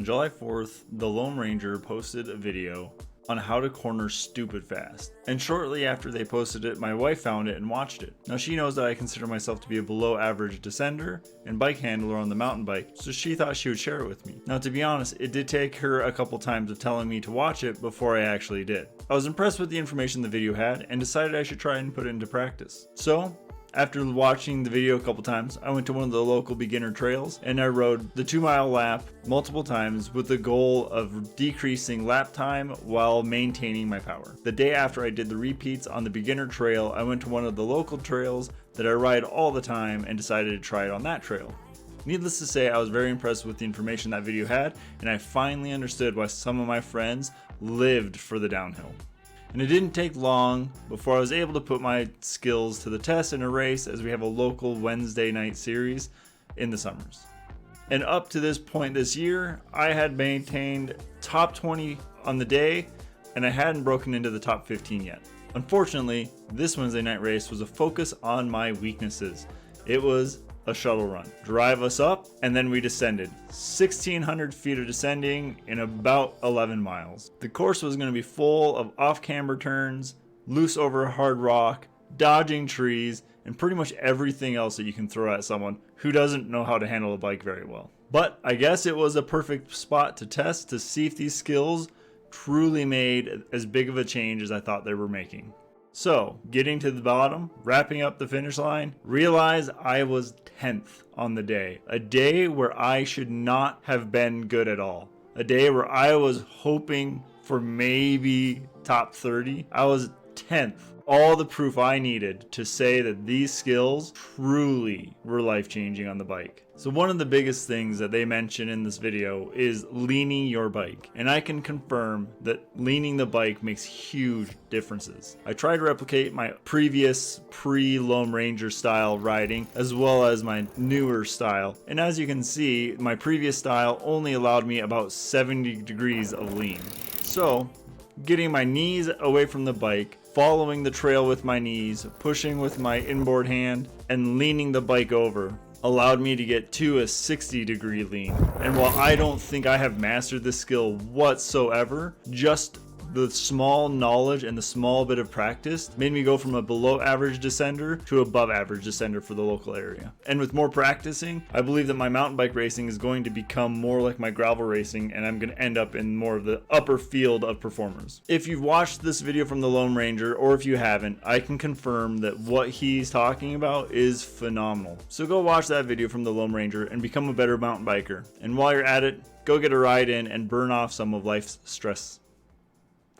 July 4th, the Loam Ranger posted a video on how to corner stupid fast. And shortly after they posted it, my wife found it and watched it. Now she knows that I consider myself to be a below average descender and bike handler on the mountain bike, so she thought she would share it with me. Now to be honest, it did take her a couple times of telling me to watch it before I actually did. I was impressed with the information the video had and decided I should try and put it into practice. So, after watching the video a couple times, I went to one of the local beginner trails and I rode the 2-mile lap multiple times with the goal of decreasing lap time while maintaining my power. The day after I did the repeats on the beginner trail, I went to one of the local trails that I ride all the time and decided to try it on that trail. Needless to say, I was very impressed with the information that video had, and I finally understood why some of my friends lived for the downhill. And it didn't take long before I was able to put my skills to the test in a race, as we have a local Wednesday night series in the summers. And up to this point this year, I had maintained top 20 on the day and I hadn't broken into the top 15 yet. Unfortunately, this Wednesday night race was a focus on my weaknesses. It was a shuttle run. Drive us up and then we descended. 1,600 feet of descending in about 11 miles. The course was going to be full of off-camber turns, loose over hard rock, dodging trees, and pretty much everything else that you can throw at someone who doesn't know how to handle a bike very well. But I guess it was a perfect spot to test to see if these skills truly made as big of a change as I thought they were making. So, getting to the bottom, wrapping up the finish line, realized I was 10th on the day. A day where I should not have been good at all. A day where I was hoping for maybe top 30. I was 10th. All the proof I needed to say that these skills truly were life-changing on the bike. So one of the biggest things that they mention in this video is leaning your bike. And I can confirm that leaning the bike makes huge differences. I tried to replicate my previous pre-Loam Ranger style riding as well as my newer style. And as you can see, my previous style only allowed me about 70 degrees of lean. So getting my knees away from the bike, following the trail with my knees, pushing with my inboard hand, and leaning the bike over allowed me to get to a 60-degree lean. And while I don't think I have mastered this skill whatsoever, just the small knowledge and the small bit of practice made me go from a below average descender to above average descender for the local area. And with more practicing, I believe that my mountain bike racing is going to become more like my gravel racing, and I'm going to end up in more of the upper field of performers. If you've watched this video from the Loam Ranger, or if you haven't, I can confirm that what he's talking about is phenomenal. So go watch that video from the Loam Ranger and become a better mountain biker. And while you're at it, go get a ride in and burn off some of life's stress.